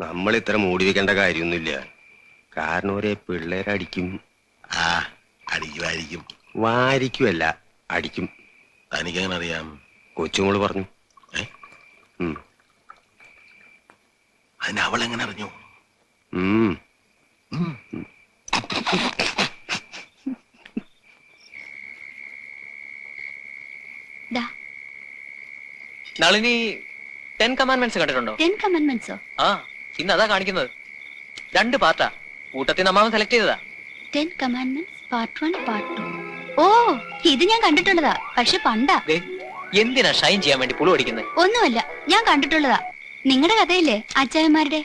നമ്മൾ ഇത്ര മൂടി വെക്കേണ്ട കാര്യമൊന്നുമില്ല. കാരണം ഒരേ പിള്ളേരടിക്കും. ആ അടിക്കുമായിരിക്കും. വാരിക്കുമല്ല, അടിക്കും. തനിക്കെങ്ങനെ അറിയാം? കൊച്ചുമോള് പറഞ്ഞു. അതിന് അവളെങ്ങനെ അറിഞ്ഞു? നളിനി 10 കമാൻഡ്മെന്റ്സ് കണ്ടിട്ടുണ്ടോ? 10 കമാൻഡ്മെന്റ്സോ? ആ, ഇന്ന് അതാ കാണിക്കുന്നത്. 2 പാർട്ടാ. കൂട്ടത്തിൽ നമ്മ സെലക്ട് ചെയ്തതാ. 10 കമാൻഡ്മെന്റ്സ് പാർട്ട് 1 പാർട്ട് 2. ഓ, ഇത് ഞാൻ കണ്ടിട്ടുള്ളതാ. പക്ഷെ പണ്ടാ. എന്തിനാ ഷൈൻ ചെയ്യാൻ വേണ്ടി പുളു അടിക്കുന്നത്? ഒന്നുമല്ല, ഞാൻ കണ്ടിട്ടുള്ളതാ. നിങ്ങളുടെ കഥയില്ലേ അച്ചായന്മാരുടെ?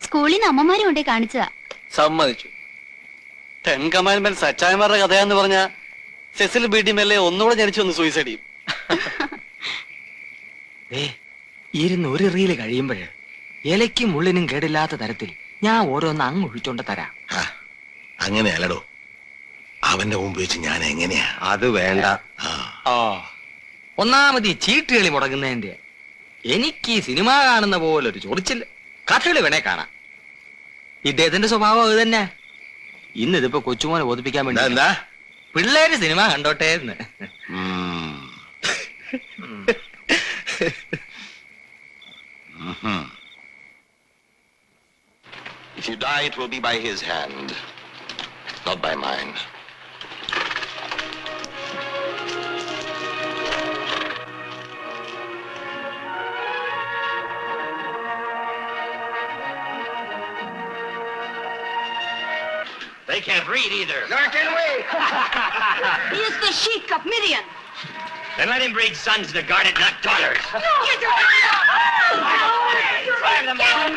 സ്കൂളിൽ നിന്ന് അമ്മമാരും കൊണ്ടേ കാണിച്ചതാ. സമ്മതിച്ചു. 10 കമാൻഡ്മെന്റ്സ് അച്ചായന്മാരുടെ കഥയാന്ന് പറഞ്ഞ സെസിൽ ബി ഡി മെല്ലെ ഒന്നുകൂടെ ജനിച്ചു വന്ന് സൂയിസൈഡ് ചെയ്യും. ഇരുന്ന് ഒരു റീല് കഴിയുമ്പോഴേ ഇലയ്ക്കും മുള്ളിനും കേടില്ലാത്ത തരത്തിൽ ഞാൻ ഓരോന്ന് അങ്ങ് ഒഴിച്ചോണ്ട് തരാം. അങ്ങനെയല്ലടോ, അവന്റെ മുമ്പ് വെച്ച് ഞാൻ എങ്ങനെയാ? അത് വേണ്ട. ഒന്നാമത് ഈ ചീട്ടുകളി മുടങ്ങുന്നതിന്റെ. എനിക്ക് ഈ സിനിമ കാണുന്ന പോലൊരു ചൊറിച്ചില്ല. കഥകളി വേണേ കാണാം. ഇദ്ദേഹത്തിന്റെ സ്വഭാവം അത് തന്നെ. ഇന്നിതിപ്പോ കൊച്ചുമോനെ ബോധിപ്പിക്കാൻ വേണ്ടി എന്താ പിള്ളേര് സിനിമ കണ്ടോട്ടെ എന്ന്. If you die, it will be by his hand, not by mine. They can't read either. Nor can we. He is the Sheik of Midian. Then let him breed sons to guard it, not daughters. No, Drive them out.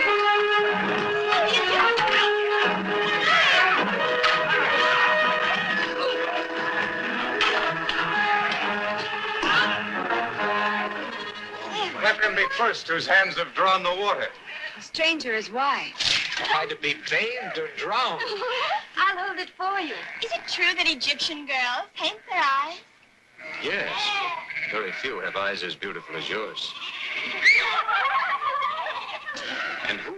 Let them be first whose hands have drawn the water. A stranger is why. Why, to be bathed or drowned? I'll hold it for you. Is it true that Egyptian girls paint their eyes? Yes. Very few have eyes as beautiful as yours. And who?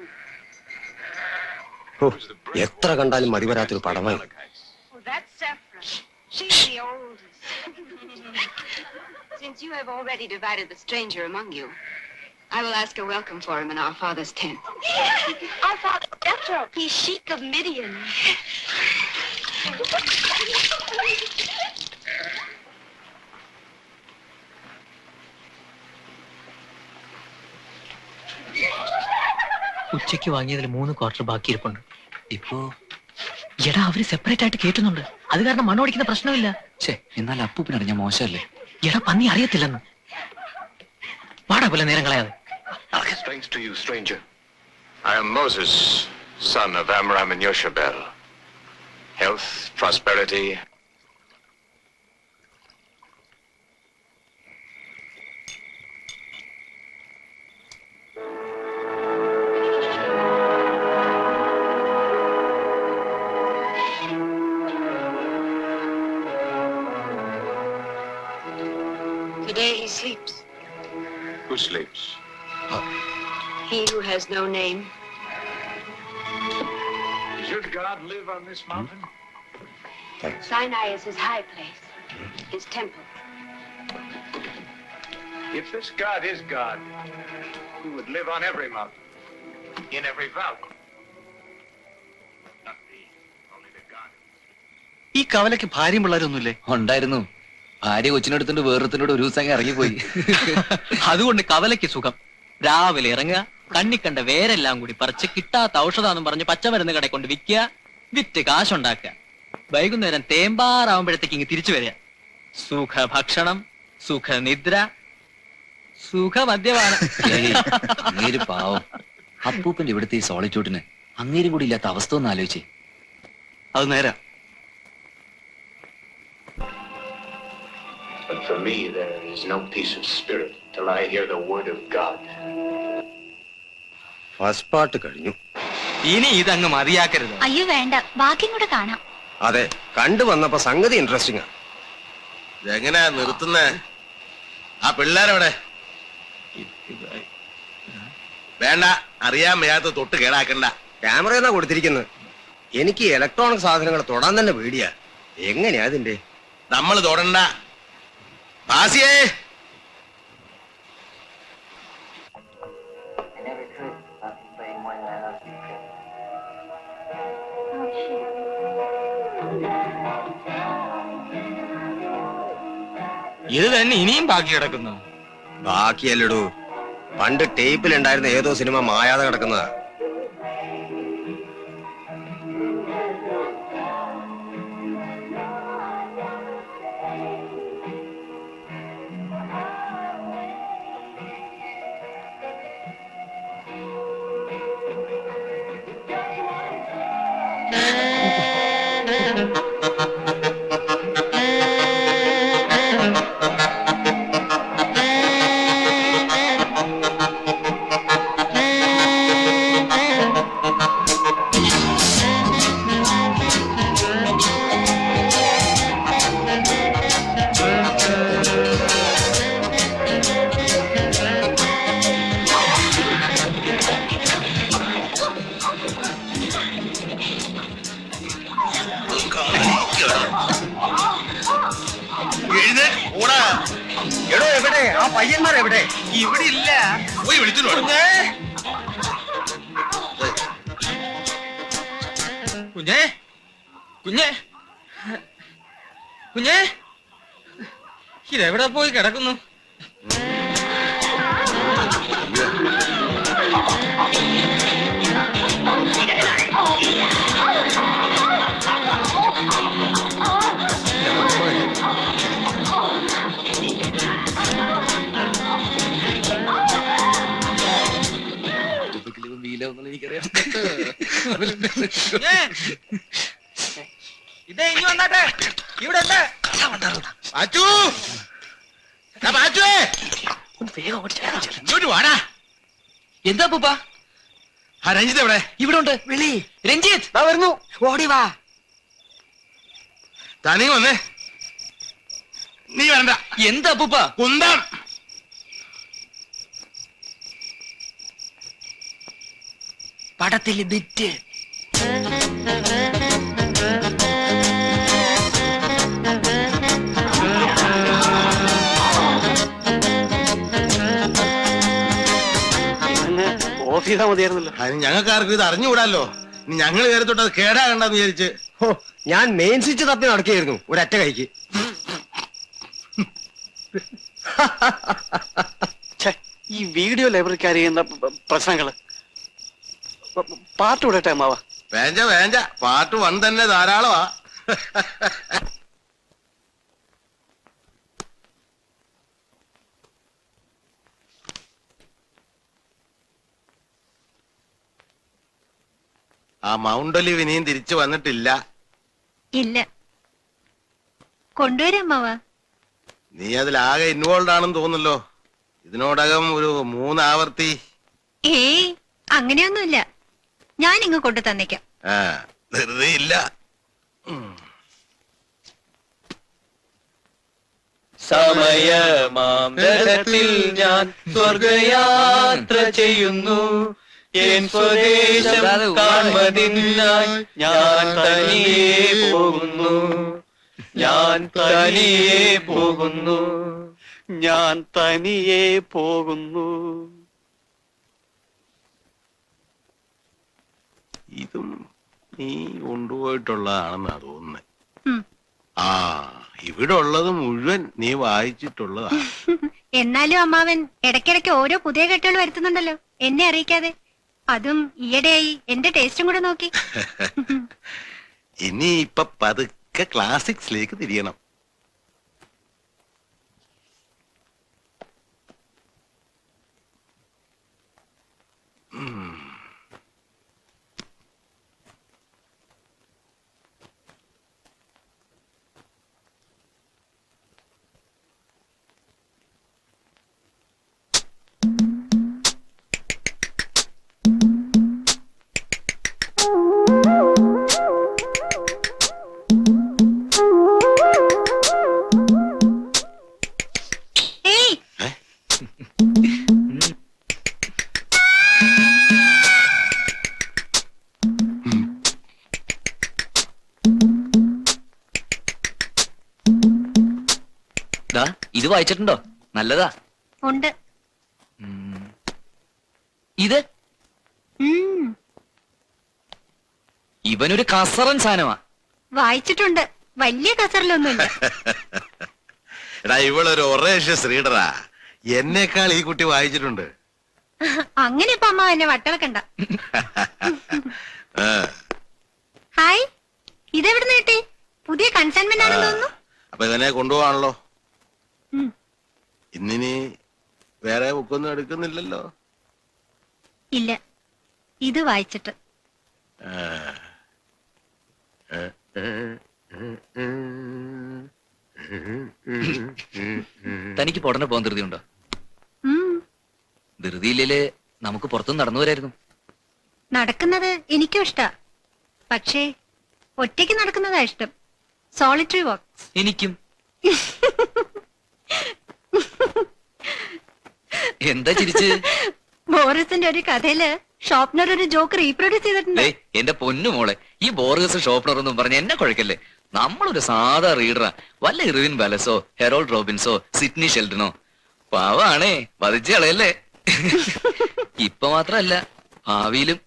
എത്ര കണ്ടാലും മതി വരാത്തൊരു പടമായി. Oh, that's Saffron. She's the oldest. Since you have already divided the stranger among you, I will ask a welcome for him in our father's tent. Our father Jethro, he's Sheik of Midian. ഉച്ചയ്ക്ക് വാങ്ങിയതിൽ 3 quarter ബാക്കിയിരിപ്പുണ്ട്. ഇപ്പോ എടാ അവര് separate ആയിട്ട് കേട്ടുന്നുണ്ട്. അത് കാരണം മണ്ണോടിക്കുന്ന പ്രശ്നമില്ല. എന്നാൽ അപ്പൂപ്പിനറിഞ്ഞ മോശമല്ലേ? എടാ പന്നി അറിയത്തില്ലെന്ന്. പാടാ പോലെ നേരം കളയാതെ. Thanks to you, stranger. I am Moses, son of Amram and Yoshabel. Health, prosperity. Today he sleeps. Who sleeps? He who has no name. Does your God live on this mountain? Sinai is his high place, his temple. If this God is God, he would live on every mountain, in every valley. Not me, only the God. ഈ കവലയ്ക്ക് ഭാര്യയും പിള്ളേരൊന്നുമില്ലേ? ഉണ്ടായിരുന്നു. ഭാര്യ കൊച്ചിനെടുത്തോണ്ട് വേറൊരുത്തനോട് ഒരു ദിവസം ഇറങ്ങിപ്പോയി. അതുകൊണ്ട് കവലയ്ക്ക് സുഖം. രാവിലെ ഇറങ്ങുക, കണ്ണിക്കണ്ട വേരെല്ലാം കൂടി പറിച്ച് കിട്ടാത്ത ഔഷധാന്നും പറഞ്ഞ് പച്ചമരുന്ന് കടയിൽ കൊണ്ട് വിൽക്കുക, വിറ്റ് കാശുണ്ടാക്കുക. വൈകുന്നേരം തേമ്പാറാവുമ്പോഴത്തേക്ക് ഇങ്ങ് തിരിച്ചു വരിക. സുഖഭക്ഷണം, സുഖനിദ്ര, സുഖമദ്യപാനം. അങ്ങേര് പാവം. അപ്പൂപ്പന്റെ ഇവിടുത്തെ ഈ സോളിറ്റ്യൂഡിന് അങ്ങേരും കൂടി ഇല്ലാത്ത അവസ്ഥ ഒന്ന് ആലോചിച്ചേ. അത് നേരാ. But for me, there is no peace of spirit till I hear the word of God. First part കഴിഞ്ഞു. ഇനി ഇതങ്ങ് മതിയാക്കരുത്. അയ്യോ വേണ്ട, ബാക്കിയും കൂടെ കാണാം. അതെ, കണ്ടു വന്നപ്പോ സംഗതി ഇൻട്രസ്റ്റിംഗ് ആണ്. ഇതെങ്ങനെയാ നിർത്തുന്നേ? ആ പിള്ളേരെവിടെ? വേണ്ട, അറിയാൻ വയ്യാത്ത തൊട്ട് കേടാക്കണ്ട. ക്യാമറ എന്നാ കൊടുത്തിരിക്കുന്നത്. എനിക്ക് ഇലക്ട്രോണിക് സാധനങ്ങൾ തൊടാൻ തന്നെ പേടിയാ. എങ്ങനെയാ അതിന്റെ? നമ്മൾ തൊടണ്ട. ഭാസിയേ, ഇത് തന്നെ ഇനിയും ബാക്കി കിടക്കുന്നു. ബാക്കിയല്ലടൂ, പണ്ട് ടേപ്പിലുണ്ടായിരുന്ന ഏതോ സിനിമ മായാതെ കിടക്കുന്നതാ. എവിടെ ആ പയ്യന്മാരെവിടെ? ഇവിടെ ഇല്ല. പോയി വിളിച്ചിട്ട് കുഞ്ഞേ, കുഞ്ഞേ, കുഞ്ഞേ, കുഞ്ഞേ, ഇതെവിടെ പോയി കിടക്കുന്നു? ഇതേ ഇനി വന്നാട്ടെ, ഇവിടെ ഉണ്ട്. ഇങ്ങോട്ട് വാടാ. എന്താ പൂപ്പ? ആ രഞ്ജിത്ത് എവിടെ? ഇവിടെ ഉണ്ട്. വിളി രഞ്ജിത്ത്, വരുന്നു. ഓടിവാ. തനി വന്നേ. നീ വരണ്ട. എന്താ പൂപ്പ? കുന്തം. പടത്തില് ബിറ്റ്. ഓഫ് ചെയ്താൽ മതിയായിരുന്നല്ലോ. അതിന് ഞങ്ങൾക്ക് ആർക്കും ഇത് അറിഞ്ഞുകൂടാലോ. ഞങ്ങൾ കയറി തൊട്ട് അത് കേടാകണ്ടെന്ന് വിചാരിച്ച്. ഓ, ഞാൻ മെയിൻ സ്വിച്ച് തപ്പി നടക്കുകയായിരുന്നു ഒരറ്റ കൈക്ക്. ഈ വീഡിയോ ലൈബ്രറിക്കാർ ചെയ്യുന്ന പ്രശ്നങ്ങള് പാട്ട് വിടട്ടെ അമ്മാവ. വേഞ്ച വേഞ്ച, പാർട്ട് 1 തന്നെ ധാരാളമാ. ആ മൗണ്ട് ഒലിവ് ഇനിയും തിരിച്ചു വന്നിട്ടില്ല. ഇല്ല, കൊണ്ടുവരാമാവാ. നീ അതിലാകെ ഇൻവോൾവ് ആണെന്ന് തോന്നുന്നല്ലോ. ഇതിനോടകം ഒരു 3 ആവർത്തി. ഏയ്, അങ്ങനെയൊന്നുമില്ല. ഞാൻ ഇങ്ങ് കൊണ്ടു തന്നേക്കാം. വെറുതെ ഇല്ല. സമയമാംരഥത്തിൽ ഞാൻ സ്വർഗയാത്ര ചെയ്യുന്നു. എൻ സ്വദേശം കാൺമതിനായി ഞാൻ തനിയെ പോകുന്നു. ഞാൻ തനിയെ പോകുന്നു. ഞാൻ തനിയെ പോകുന്നു. ഇതും നീ കൊണ്ടുപോയിട്ടുള്ളതാണെന്നാ തോന്നുന്നത്. ആ, ഇവിടെ ഉള്ളത് മുഴുവൻ നീ വായിച്ചിട്ടുള്ളതാ. എന്നാലും അമ്മാവൻ ഇടയ്ക്കിടയ്ക്ക് ഓരോ പുതിയ കെട്ടുകൾ വരുത്തുന്നുണ്ടല്ലോ, എന്നെ അറിയിക്കാതെ. അതും ഈയിടെയായി എന്റെ ടേസ്റ്റും കൂടെ നോക്കി. ഇനി ഇപ്പൊ പതുക്കെ ക്ലാസിക്സിലേക്ക് തിരിയണം. ദാ ഇത് വായിച്ചിട്ടുണ്ടോ? നല്ലതാ. ഉണ്ട്. ഇത് ഉം, ഇവനൊരു കസറൻ സാധനമാ. വായിച്ചിട്ടുണ്ട്. വലിയ കസറിലൊന്നുമില്ല. എടാ ഇവളൊരു ഒറേഷ്യസ് റീഡറാ. എന്നേക്കാൾ ഈ കുട്ടി വായിച്ചിട്ടുണ്ട്. അങ്ങനെ ഇപ്പൊ അമ്മ എന്നെ വട്ടളക്കണ്ട. ഹായ്, ഇതെവിടുന്ന് കിട്ടി? പുതിയ കൺസൈൻമെന്റ് ആണെന്ന് തോന്നുന്നു. അപ്പൊ ഇവനെ കൊണ്ടുപോവാണല്ലോ. ഉം. ഇന്നിനി വേറെ ബുക്കൊന്നും എടുക്കുന്നില്ലല്ലോ. ഇല്ല, ഇത് വായിച്ചിട്ട്. തനിക്ക് പൊടനെ പോകാൻ ധൃതിയുണ്ടോ? ഉം, ധൃതിയില്ലേ നമുക്ക് പുറത്തുനിന്ന് നടന്നു വരായിരുന്നു. നടക്കുന്നത് എനിക്കും ഇഷ്ടാ. പക്ഷേ ഒറ്റയ്ക്ക് നടക്കുന്നതാ ഇഷ്ടം. Solitary walks. എനിക്കും. എന്താ ചിരിച്ച്? ബോറിസിന്റെ ഒരു കഥയില് ഷോപ്നർ ഒരു ജോക്ക് റീപ്രൊഡ്യൂസ് ചെയ്തിട്ടുണ്ട്. എന്റെ പൊന്നു മോളെ, ഈ ബോർഗസ് ഷോപ്നർ ഒന്നും പറഞ്ഞ എന്നെ കുഴക്കല്ലേ. നമ്മളൊരു സാധാ റീഡറാ. വല്ല ഇർവിൻ ബാലസോ ഹെറോൾഡ് റോബിൻസോ സിഡ്നി ഷെൽഡനോ പാവാണേ. വധിച്ചു കളയല്ലേ. ഇപ്പൊ മാത്രല്ല, ഭാവിയിലും.